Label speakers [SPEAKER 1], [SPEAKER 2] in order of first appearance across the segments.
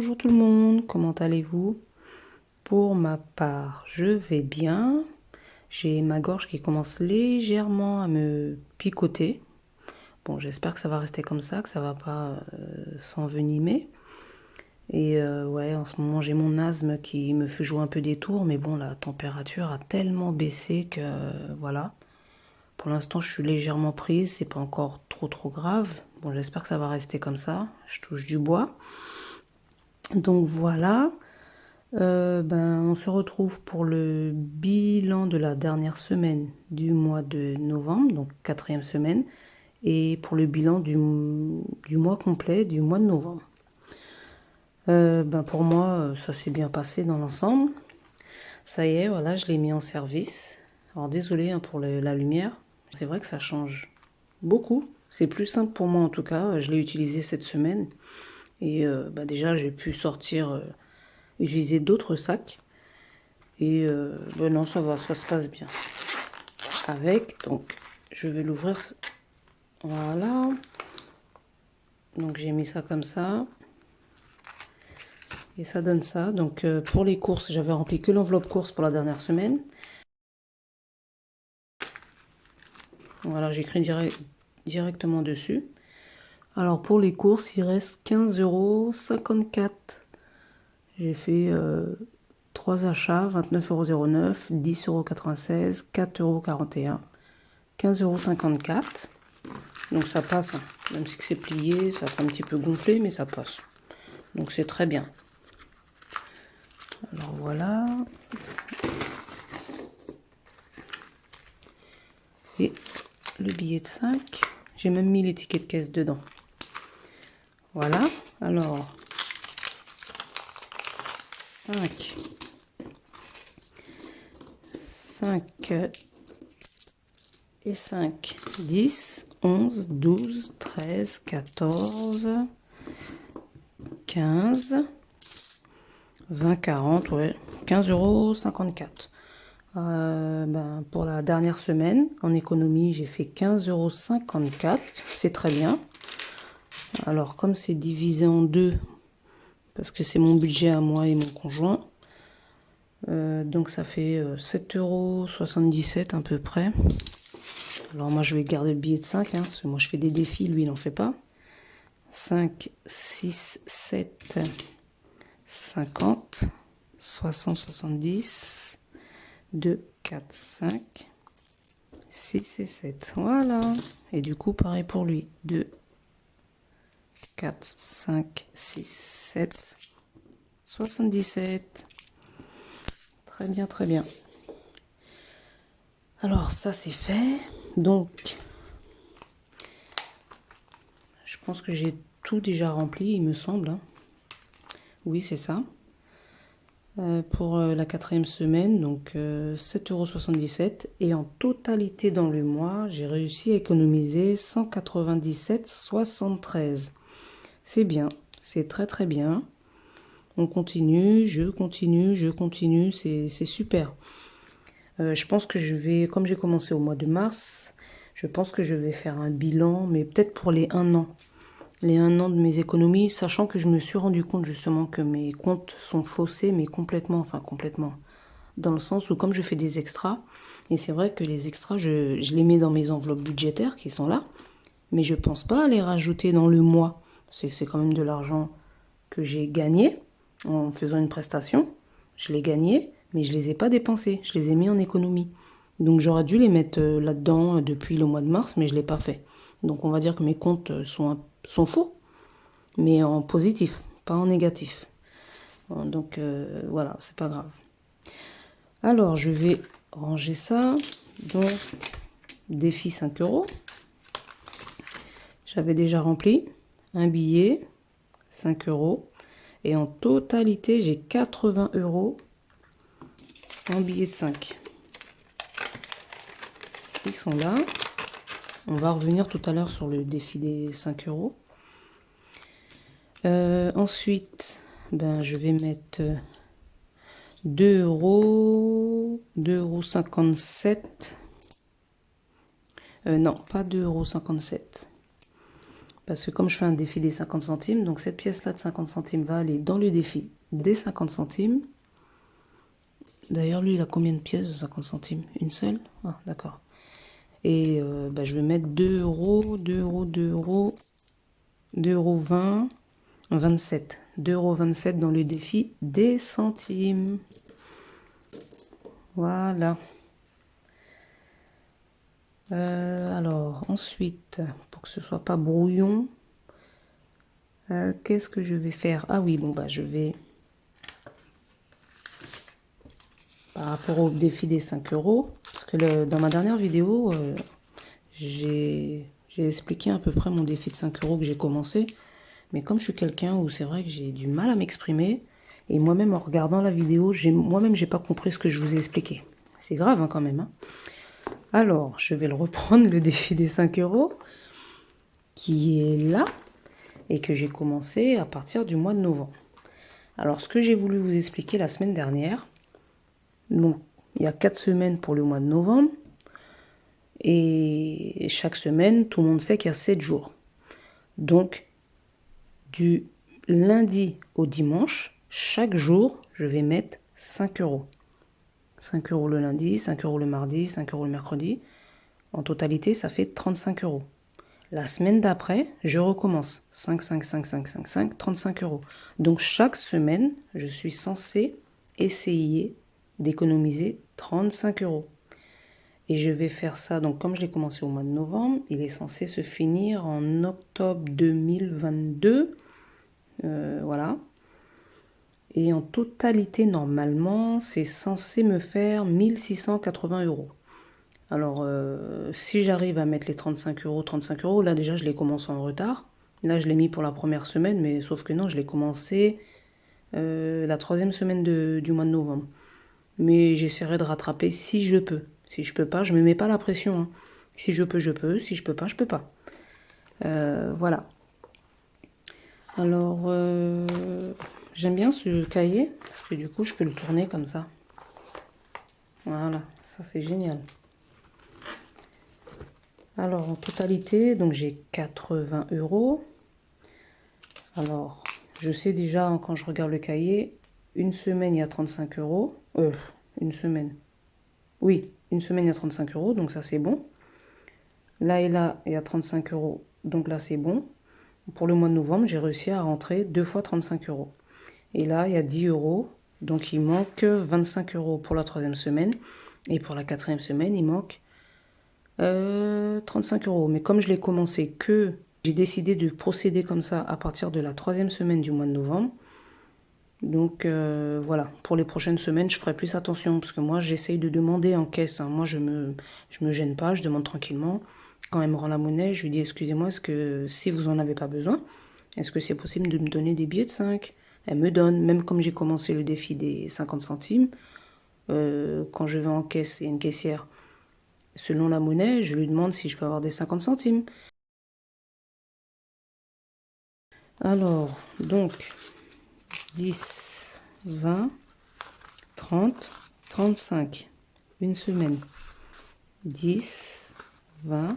[SPEAKER 1] Bonjour tout le monde, comment allez-vous? Pour ma part, je vais bien. J'ai ma gorge qui commence légèrement à me picoter. Bon, j'espère que ça va rester comme ça, que ça va pas s'envenimer. Et ouais, en ce moment j'ai mon asthme qui me fait jouer un peu des tours, mais bon, la température a tellement baissé que voilà. Pour l'instant, je suis légèrement prise, c'est pas encore trop grave. Bon, j'espère que ça va rester comme ça. Je touche du bois. Donc voilà. On se retrouve pour le bilan de la dernière semaine du mois de novembre, donc quatrième semaine, et pour le bilan du mois complet du mois de novembre. Pour moi, ça s'est bien passé dans l'ensemble. Ça y est, voilà, je l'ai mis en service. Alors désolé pour la lumière, c'est vrai que ça change beaucoup. C'est plus simple pour moi en tout cas, je l'ai utilisé cette semaine. Et déjà j'ai pu sortir, utiliser d'autres sacs. Et non, ça va, ça se passe bien. Avec, donc, je vais l'ouvrir. Voilà. Donc, j'ai mis ça comme ça. Et ça donne ça. Donc, pour les courses, j'avais rempli que l'enveloppe course pour la dernière semaine. Voilà, j'écris directement dessus. Alors, pour les courses, il reste 15,54 €. J'ai fait 3 achats, 29,09 €, 10,96 €, 4,41 €, 15,54 €. Donc ça passe, hein. Même si c'est plié, ça fait un petit peu gonflé, mais ça passe. Donc c'est très bien. Alors voilà. Et le billet de 5. J'ai même mis les tickets de caisse dedans. Voilà. Alors, 5. 5 et 5. 10, 11, 12, 13, 14, 15, 20, 40, ouais. 15,54 €. Pour la dernière semaine, en économie, j'ai fait 15,54 €. C'est très bien. Alors, comme c'est divisé en deux, parce que c'est mon budget à moi et mon conjoint, donc ça fait 7,77 € à peu près. Alors moi, je vais garder le billet de 5, hein, parce que moi, je fais des défis, lui, il n'en fait pas. 5, 6, 7, 50, 60, 70, 2, 4, 5, 6 et 7. Voilà. Et du coup, pareil pour lui. 2, 4, 5, 6, 7, 77. Très bien, très bien. Alors, ça, c'est fait. Donc, je pense que j'ai tout déjà rempli, il me semble, hein. Oui, c'est ça. Pour la quatrième semaine, donc 7,77 €. Et en totalité dans le mois, j'ai réussi à économiser 197,73 €. C'est bien, c'est très bien. On continue, je continue, c'est super. Je pense que je vais, comme j'ai commencé au mois de mars, je pense que je vais faire un bilan, mais peut-être pour les 1 an. Les 1 an de mes économies, sachant que je me suis rendu compte justement que mes comptes sont faussés, mais complètement, enfin complètement. Dans le sens où comme je fais des extras, et c'est vrai que les extras, je les mets dans mes enveloppes budgétaires qui sont là, mais je pense pas à les rajouter dans le mois. C'est quand même de l'argent que j'ai gagné en faisant une prestation. Je l'ai gagné, mais je les ai pas dépensés. Je les ai mis en économie. Donc j'aurais dû les mettre là-dedans depuis le mois de mars, mais je l'ai pas fait. Donc on va dire que mes comptes sont faux, mais en positif, pas en négatif. Donc voilà, c'est pas grave. Alors je vais ranger ça. Donc défi 5 €. J'avais déjà rempli un billet, 5 €. Et en totalité, j'ai 80 € en billets de 5. Ils sont là. On va revenir tout à l'heure sur le défi des 5 €. Ensuite, je vais mettre 2 €, 2,57 €. Non, pas 2,57 €. Parce que comme je fais un défi des 50 centimes, donc cette pièce-là de 50 centimes va aller dans le défi des 50 centimes. D'ailleurs, lui, il a combien de pièces de 50 centimes? Une seule? Ah, d'accord. Et je vais mettre 2 euros, 2 euros, 2 euros, 2 euros 20, 27. 2,27 euros dans le défi des centimes. Voilà. Alors, ensuite, pour que ce soit pas brouillon, qu'est-ce que je vais faire? Ah oui, bon, je vais... Par rapport au défi des 5 euros, parce que dans ma dernière vidéo, j'ai expliqué à peu près mon défi de 5 euros que j'ai commencé. Mais comme je suis quelqu'un où c'est vrai que j'ai du mal à m'exprimer, et moi-même en regardant la vidéo, moi-même j'ai pas compris ce que je vous ai expliqué. C'est grave quand même. Hein. Alors, je vais le reprendre, le défi des 5 euros, qui est là, et que j'ai commencé à partir du mois de novembre. Alors, ce que j'ai voulu vous expliquer la semaine dernière, donc il y a 4 semaines pour le mois de novembre, et chaque semaine, tout le monde sait qu'il y a 7 jours. Donc, du lundi au dimanche, chaque jour, je vais mettre 5 euros. 5 euros le lundi, 5 euros le mardi, 5 euros le mercredi. En totalité, ça fait 35 euros. La semaine d'après, je recommence. 5, 5, 5, 5, 5, 5, 35 euros. Donc chaque semaine, je suis censée essayer d'économiser 35 euros. Et je vais faire ça, donc comme je l'ai commencé au mois de novembre, il est censé se finir en octobre 2022. Voilà. Et en totalité, normalement, c'est censé me faire 1680 euros. Alors, si j'arrive à mettre les 35 euros, là déjà je l'ai commencé en retard. Là, je l'ai mis pour la première semaine, mais sauf que non, je l'ai commencé la 3e semaine du mois de novembre. Mais j'essaierai de rattraper si je peux. Si je peux pas, je me mets pas la pression. Hein. Si je peux, je peux. Si je peux pas, je peux pas. Voilà. Alors, j'aime bien ce cahier, parce que du coup, je peux le tourner comme ça. Voilà, ça c'est génial. Alors, en totalité, donc j'ai 80 euros. Alors, je sais déjà, quand je regarde le cahier, une semaine, il y a 35 euros. Une semaine. Oui, une semaine, il y a 35 euros, donc ça c'est bon. Là et là, il y a 35 euros, donc là c'est bon. Pour le mois de novembre, j'ai réussi à rentrer 2 fois 35 euros. Et là, il y a 10 euros, donc il manque 25 euros pour la 3e semaine. Et pour la 4e semaine, il manque 35 euros. Mais comme je l'ai commencé j'ai décidé de procéder comme ça à partir de la 3e semaine du mois de novembre. Donc voilà, pour les prochaines semaines, je ferai plus attention parce que moi, j'essaye de demander en caisse. Hein. Moi, je me gêne pas, je demande tranquillement. Quand elle me rend la monnaie, je lui dis excusez-moi, est-ce que si vous en avez pas besoin, est-ce que c'est possible de me donner des billets de 5? Elle me donne, même comme j'ai commencé le défi des 50 centimes, quand je vais en caisse et une caissière, selon la monnaie, je lui demande si je peux avoir des 50 centimes. Alors, donc, 10, 20, 30, 35. Une semaine. 10, 20,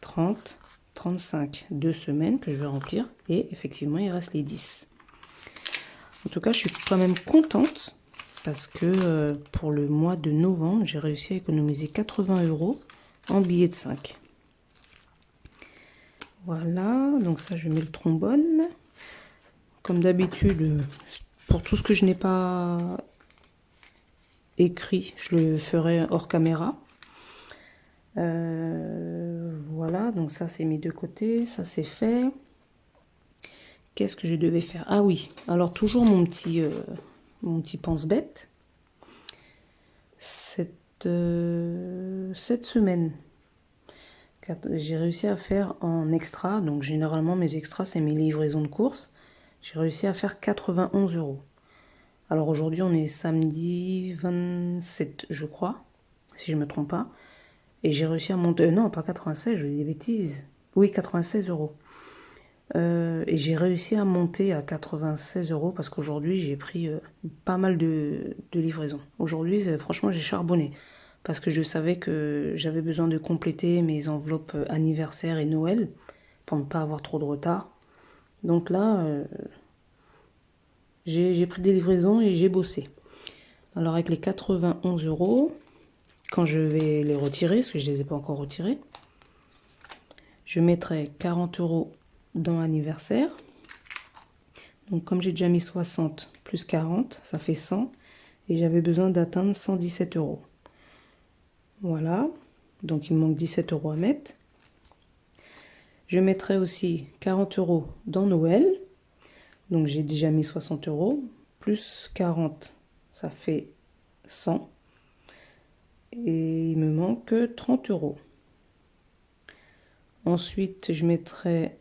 [SPEAKER 1] 30, 35. 2 semaines que je vais remplir. Et effectivement, il reste les 10. En tout cas, je suis quand même contente parce que pour le mois de novembre, j'ai réussi à économiser 80 euros en billets de 5. Voilà, donc ça, je mets le trombone. Comme d'habitude, pour tout ce que je n'ai pas écrit, je le ferai hors caméra. Voilà, donc ça, c'est mis de côté, ça, c'est fait. Qu'est-ce que je devais faire? Ah oui, alors toujours mon petit pense-bête. Cette semaine, j'ai réussi à faire en extra, donc généralement mes extras, c'est mes livraisons de courses. J'ai réussi à faire 91 euros. Alors aujourd'hui, on est samedi 27, je crois, si je ne me trompe pas. Et j'ai réussi à monter... non, pas 96, je dis des bêtises. Oui, 96 euros. Et j'ai réussi à monter à 96 euros parce qu'aujourd'hui, j'ai pris pas mal de livraisons. Aujourd'hui, franchement, j'ai charbonné parce que je savais que j'avais besoin de compléter mes enveloppes anniversaire et Noël pour ne pas avoir trop de retard. Donc là, j'ai pris des livraisons et j'ai bossé. Alors avec les 91 €, quand je vais les retirer, parce que je ne les ai pas encore retirés, je mettrai 40 € dans anniversaire. Donc comme j'ai déjà mis 60 plus 40, ça fait 100. Et j'avais besoin d'atteindre 117 €. Voilà. Donc il me manque 17 € à mettre. Je mettrai aussi 40 € dans Noël. Donc j'ai déjà mis 60 €. Plus 40, ça fait 100. Et il me manque 30 €. Ensuite, je mettrai...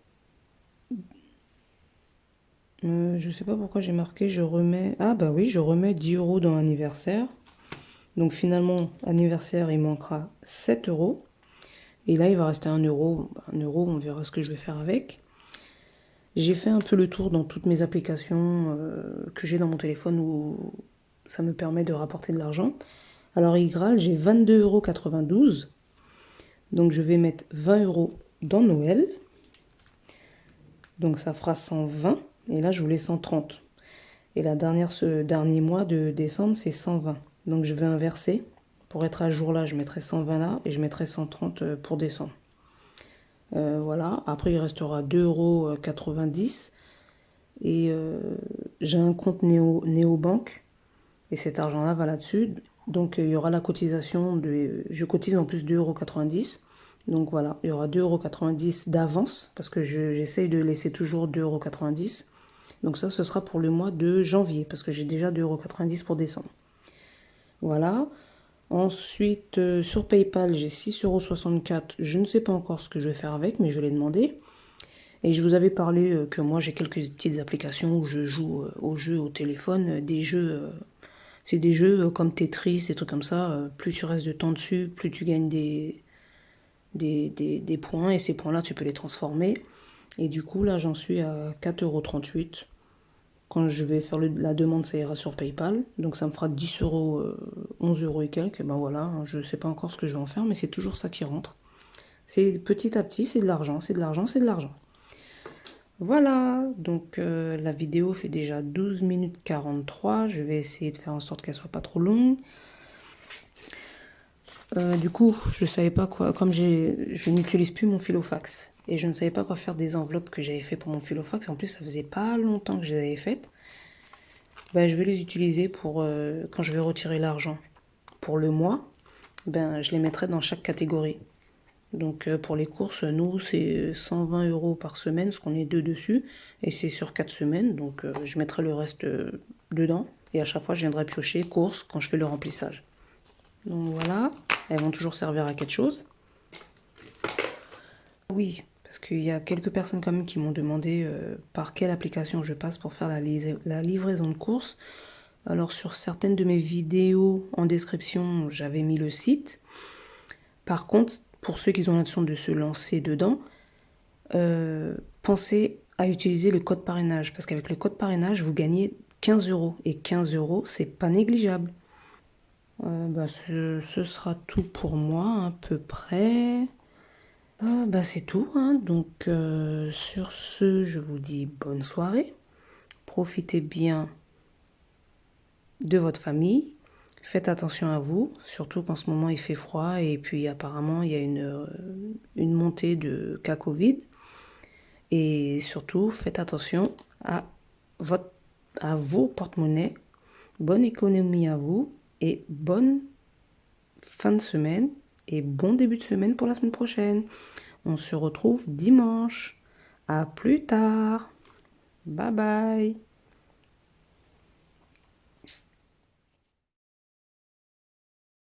[SPEAKER 1] je sais pas pourquoi j'ai marqué, je remets... Ah bah oui, je remets 10 € dans anniversaire. Donc finalement, anniversaire, il manquera 7 €. Et là, il va rester 1 €. 1 €, on verra ce que je vais faire avec. J'ai fait un peu le tour dans toutes mes applications que j'ai dans mon téléphone où ça me permet de rapporter de l'argent. Alors, iGraal, j'ai 22,92 €. Donc, je vais mettre 20 € dans Noël. Donc, ça fera 120. Et là, je voulais 130. Et ce dernier mois de décembre, c'est 120. Donc, je vais inverser. Pour être à jour là, je mettrai 120 là et je mettrai 130 pour décembre. Voilà. Après, il restera 2,90 €. Et j'ai un compte Néobank. Et cet argent-là va là-dessus. Donc, il y aura la cotisation. Je cotise en plus 2,90 €. Donc, voilà. Il y aura 2,90 € d'avance. Parce que j'essaye de laisser toujours 2,90 €. Donc, ça, ce sera pour le mois de janvier. Parce que j'ai déjà 2,90 € pour décembre. Voilà. Ensuite, sur PayPal, j'ai 6,64 €. Je ne sais pas encore ce que je vais faire avec, mais je l'ai demandé. Et je vous avais parlé que moi, j'ai quelques petites applications où je joue aux jeux au téléphone. Des jeux, c'est des jeux comme Tetris, des trucs comme ça. Plus tu restes de temps dessus, plus tu gagnes des points. Et ces points-là, tu peux les transformer. Et du coup, là, j'en suis à 4,38 €. Quand je vais faire la demande, ça ira sur PayPal. Donc ça me fera 10 €, 11 € et quelques. Et ben voilà, je ne sais pas encore ce que je vais en faire, mais c'est toujours ça qui rentre. C'est petit à petit, c'est de l'argent, c'est de l'argent, c'est de l'argent. Voilà, donc la vidéo fait déjà 12 minutes 43. Je vais essayer de faire en sorte qu'elle soit pas trop longue. Du coup, je savais pas quoi, comme je n'utilise plus mon filofax et je ne savais pas quoi faire des enveloppes que j'avais fait pour mon filofax. En plus, ça faisait pas longtemps que je les avais faites. Ben, je vais les utiliser pour quand je vais retirer l'argent pour le mois. Ben, je les mettrai dans chaque catégorie. Donc pour les courses, nous, c'est 120 € par semaine, parce qu'on est 2 dessus, et c'est sur 4 semaines, donc je mettrai le reste dedans, et à chaque fois, je viendrai piocher courses quand je fais le remplissage. Donc voilà, elles vont toujours servir à quelque chose. Oui, parce qu'il y a quelques personnes quand même qui m'ont demandé par quelle application je passe pour faire la livraison de courses. Alors sur certaines de mes vidéos en description, j'avais mis le site. Par contre, pour ceux qui ont l'intention de se lancer dedans, pensez à utiliser le code parrainage. Parce qu'avec le code parrainage, vous gagnez 15 €. Et 15 €, c'est pas négligeable. Bah, ce sera tout pour moi, à peu près. Bah, c'est tout, hein. Donc, sur ce, je vous dis bonne soirée. Profitez bien de votre famille. Faites attention à vous, surtout qu'en ce moment il fait froid et puis apparemment il y a une montée de cas Covid. Et surtout, faites attention à vos porte-monnaies. Bonne économie à vous et bonne fin de semaine et bon début de semaine pour la semaine prochaine. On se retrouve dimanche. À plus tard. Bye bye.